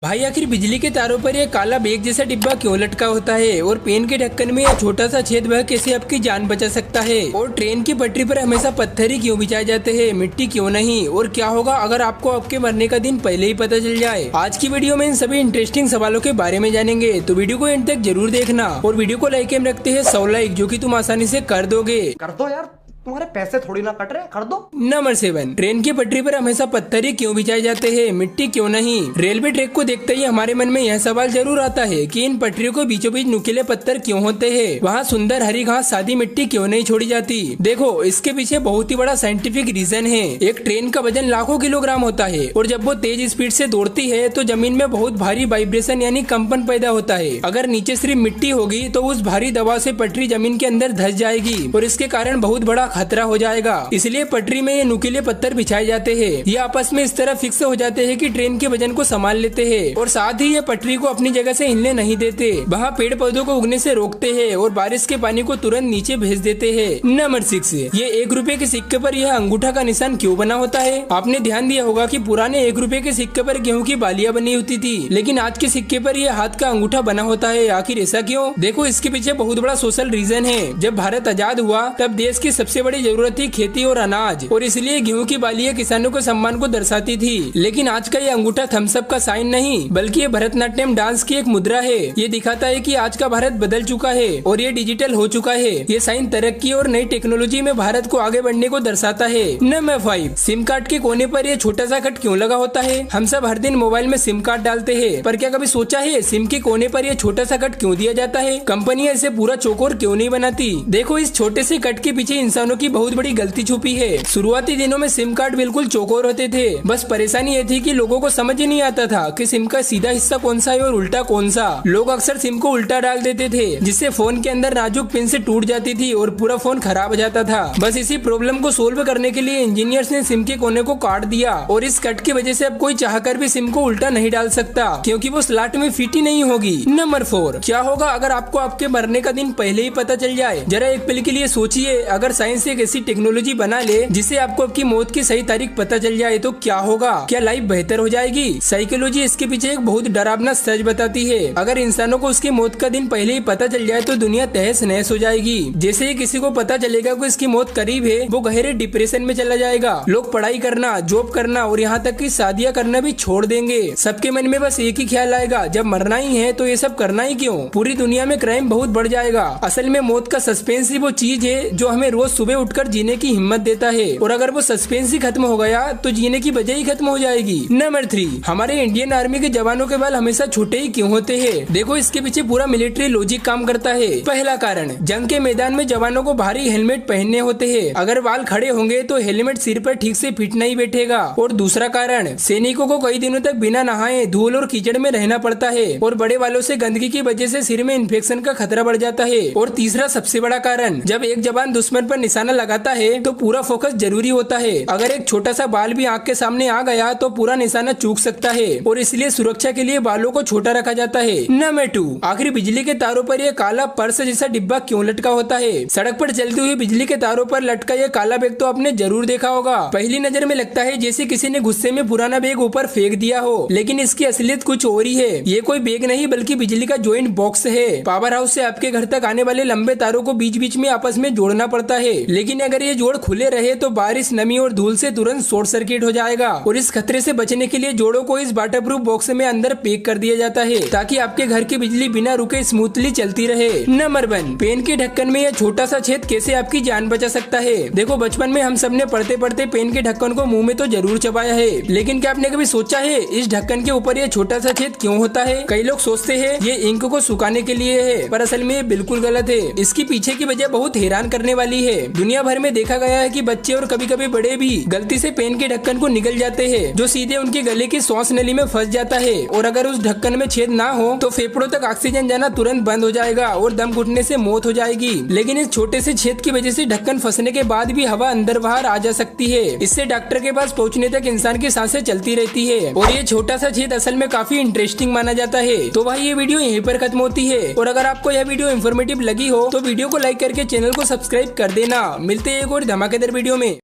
भाई आखिर बिजली के तारों पर यह काला बेग जैसा डिब्बा क्यों लटका होता है और पेन के ढक्कन में यह छोटा सा छेद वह कैसे आपकी जान बचा सकता है और ट्रेन की पटरी पर हमेशा पत्थर ही क्यों बिछाए जाते हैं, मिट्टी क्यों नहीं, और क्या होगा अगर आपको आपके मरने का दिन पहले ही पता चल जाए। आज की वीडियो में इन सभी इंटरेस्टिंग सवालों के बारे में जानेंगे, तो वीडियो को एंड तक जरूर देखना और वीडियो को लाइक एम रखते हैं 100 लाइक, जो की तुम आसानी से कर दोगे। कर दो यार, तुम्हारे पैसे थोड़ी ना कट रहे, कर दो। नंबर 7, ट्रेन की पटरी पर हमेशा पत्थर ही क्यों बिछाए जाते हैं, मिट्टी क्यों नहीं। रेलवे ट्रैक को देखते ही हमारे मन में यह सवाल जरूर आता है कि इन पटरियों को बीचों बीच नुकीले पत्थर क्यों होते हैं, वहाँ सुंदर हरी घास सादी मिट्टी क्यों नहीं छोड़ी जाती। देखो, इसके पीछे बहुत ही बड़ा साइंटिफिक रीजन है। एक ट्रेन का वजन लाखों किलोग्राम होता है और जब वो तेज स्पीड से दौड़ती है तो जमीन में बहुत भारी वाइब्रेशन यानी कंपन पैदा होता है। अगर नीचे सिर्फ मिट्टी होगी तो उस भारी दबाव से पटरी जमीन के अंदर धंस जाएगी और इसके कारण बहुत बड़ा खतरा हो जाएगा। इसलिए पटरी में ये नुकीले पत्थर बिछाए जाते हैं। ये आपस में इस तरह फिक्स हो जाते हैं कि ट्रेन के वजन को संभाल लेते हैं और साथ ही ये पटरी को अपनी जगह से हिलने नहीं देते। वहाँ पेड़ पौधों को उगने से रोकते हैं और बारिश के पानी को तुरंत नीचे भेज देते हैं। नंबर 6, ये 1 रुपए के सिक्के पर यह अंगूठा का निशान क्यों बना होता है। आपने ध्यान दिया होगा कि पुराने 1 रुपए के सिक्के पर गेहूं की बालियां बनी होती थी, लेकिन आज के सिक्के पर यह हाथ का अंगूठा बना होता है। आखिर ऐसा क्यों? देखो, इसके पीछे बहुत बड़ा सोशल रीजन है। जब भारत आजाद हुआ तब देश की सबसे बड़ी जरूरत थी खेती और अनाज, और इसलिए गेहूं की बालियां किसानों के सम्मान को दर्शाती थी। लेकिन आज का ये अंगूठा थम्स अप का साइन नहीं, बल्कि ये भरतनाट्यम डांस की एक मुद्रा है। ये दिखाता है कि आज का भारत बदल चुका है और ये डिजिटल हो चुका है। ये साइन तरक्की और नई टेक्नोलॉजी में भारत को आगे बढ़ने को दर्शाता है। नंबर 5, सिम कार्ड के कोने पर ये छोटा सा कट क्यों लगा होता है। हम सब हर दिन मोबाइल में सिम कार्ड डालते हैं, पर क्या कभी सोचा है सिम के कोने पर ये छोटा सा कट क्यों दिया जाता है। कंपनियां इसे पूरा चौकोर क्यों नहीं बनाती। देखो, इस छोटे से कट के पीछे इंसानों की बहुत बड़ी गलती छुपी है। शुरुआती दिनों में सिम कार्ड बिल्कुल चौकोर होते थे, बस परेशानी ये थी कि लोगों को समझ ही नहीं आता था कि सिम का सीधा हिस्सा कौन सा है और उल्टा कौन सा। लोग अक्सर सिम को उल्टा डाल देते थे, जिससे फोन के अंदर नाजुक पिन से टूट जाती थी और पूरा फोन खराब हो जाता था। बस इसी प्रॉब्लम को सोल्व करने के लिए इंजीनियर्स ने सिम के कोने को काट दिया और इस कट की वजह से अब कोई चाहकर भी सिम को उल्टा नहीं डाल सकता, क्योंकि वो स्लॉट में फिट ही नहीं होगी। नंबर 4, क्या होगा अगर आपको आपके मरने का दिन पहले ही पता चल जाए। जरा एक पल के लिए सोचिए, अगर साइंस एक ऐसी टेक्नोलॉजी बना ले जिससे आपको आपकी मौत की सही तारीख पता चल जाए तो क्या होगा। क्या लाइफ बेहतर हो जाएगी। साइकोलॉजी इसके पीछे एक बहुत डरावना सच बताती है। अगर इंसानों को उसकी मौत का दिन पहले ही पता चल जाए तो दुनिया तहस नहस हो जाएगी। जैसे ही किसी को पता चलेगा कि इसकी मौत करीब है, वो गहरे डिप्रेशन में चला जाएगा। लोग पढ़ाई करना, जॉब करना और यहाँ तक कि शादियाँ करना भी छोड़ देंगे। सबके मन में बस एक ही ख्याल आएगा, जब मरना ही है तो ये सब करना ही क्यों। पूरी दुनिया में क्राइम बहुत बढ़ जाएगा। असल में मौत का सस्पेंस ही वो चीज है जो हमें रोज सुबह उठकर जीने की हिम्मत देता है, और अगर वो सस्पेंस ही खत्म हो गया तो जीने की वजह ही खत्म हो जाएगी। नंबर 3, हमारे इंडियन आर्मी के जवानों के बाल हमेशा छोटे ही क्यों होते हैं। देखो, इसके पीछे पूरा मिलिट्री लॉजिक काम करता है। पहला कारण, जंग के मैदान में जवानों को भारी हेलमेट पहनने होते हैं। अगर बाल खड़े होंगे तो हेलमेट सिर पर ठीक से फिट नहीं बैठेगा। और दूसरा कारण, सैनिकों को कई दिनों तक बिना नहाए धूल और कीचड़ में रहना पड़ता है और बड़े बालों से गंदगी की वजह से सिर में इन्फेक्शन का खतरा बढ़ जाता है। और तीसरा सबसे बड़ा कारण, जब एक जवान दुश्मन पर निशाना लगाता है तो पूरा फोकस जरूरी होता है। अगर एक छोटा सा बाल भी आंख के सामने आ गया तो पूरा निशाना चूक सकता है, और इसलिए सुरक्षा के लिए बालों को छोटा रखा जाता है। नंबर 2, आखिर बिजली के तारों पर यह काला पर्स जैसा डिब्बा क्यों लटका होता है। सड़क पर चलती हुई बिजली के तारों पर लटका यह काला बैग तो आपने जरूर देखा होगा। पहली नजर में लगता है जैसे किसी ने गुस्से में पुराना बैग ऊपर फेंक दिया हो, लेकिन इसकी असलियत कुछ और ही है। ये कोई बैग नहीं बल्कि बिजली का जॉइंट बॉक्स है। पावर हाउस से आपके घर तक आने वाले लंबे तारों को बीच बीच में आपस में जोड़ना पड़ता है, लेकिन अगर ये जोड़ खुले रहे तो बारिश, नमी और धूल से तुरंत शॉर्ट सर्किट हो जाएगा। और इस खतरे से बचने के लिए जोड़ों को इस वाटर प्रूफ बॉक्स में अंदर पैक कर दिया जाता है, ताकि आपके घर की बिजली बिना रुके स्मूथली चलती रहे। नंबर 1, पेन के ढक्कन में यह छोटा सा छेद कैसे आपकी जान बचा सकता है। देखो, बचपन में हम सब ने पढ़ते पढ़ते पेन के ढक्कन को मुंह में तो जरूर चबाया है, लेकिन क्या आपने कभी सोचा है इस ढक्कन के ऊपर यह छोटा सा छेद क्यों होता है। कई लोग सोचते हैं ये इंक को सुखाने के लिए है, पर असल में ये बिल्कुल गलत है। इसकी पीछे की वजह बहुत हैरान करने वाली है। दुनिया भर में देखा गया है कि बच्चे और कभी कभी बड़े भी गलती से पेन के ढक्कन को निगल जाते हैं, जो सीधे उनके गले की श्वास नली में फंस जाता है। और अगर उस ढक्कन में छेद ना हो तो फेफड़ों तक ऑक्सीजन जाना तुरंत बंद हो जाएगा और दम घुटने से मौत हो जाएगी। लेकिन इस छोटे से छेद की वजह से ढक्कन फंसने के बाद भी हवा अंदर बाहर आ जा सकती है। इससे डॉक्टर के पास पहुंचने तक इंसान की सांसें चलती रहती है। और ये छोटा सा छेद असल में काफी इंटरेस्टिंग माना जाता है। तो भाई, ये वीडियो यहीं पर खत्म होती है, और अगर आपको यह वीडियो इन्फॉर्मेटिव लगी हो तो वीडियो को लाइक करके चैनल को सब्सक्राइब कर देना। मिलते हैं एक और धमाकेदार वीडियो में।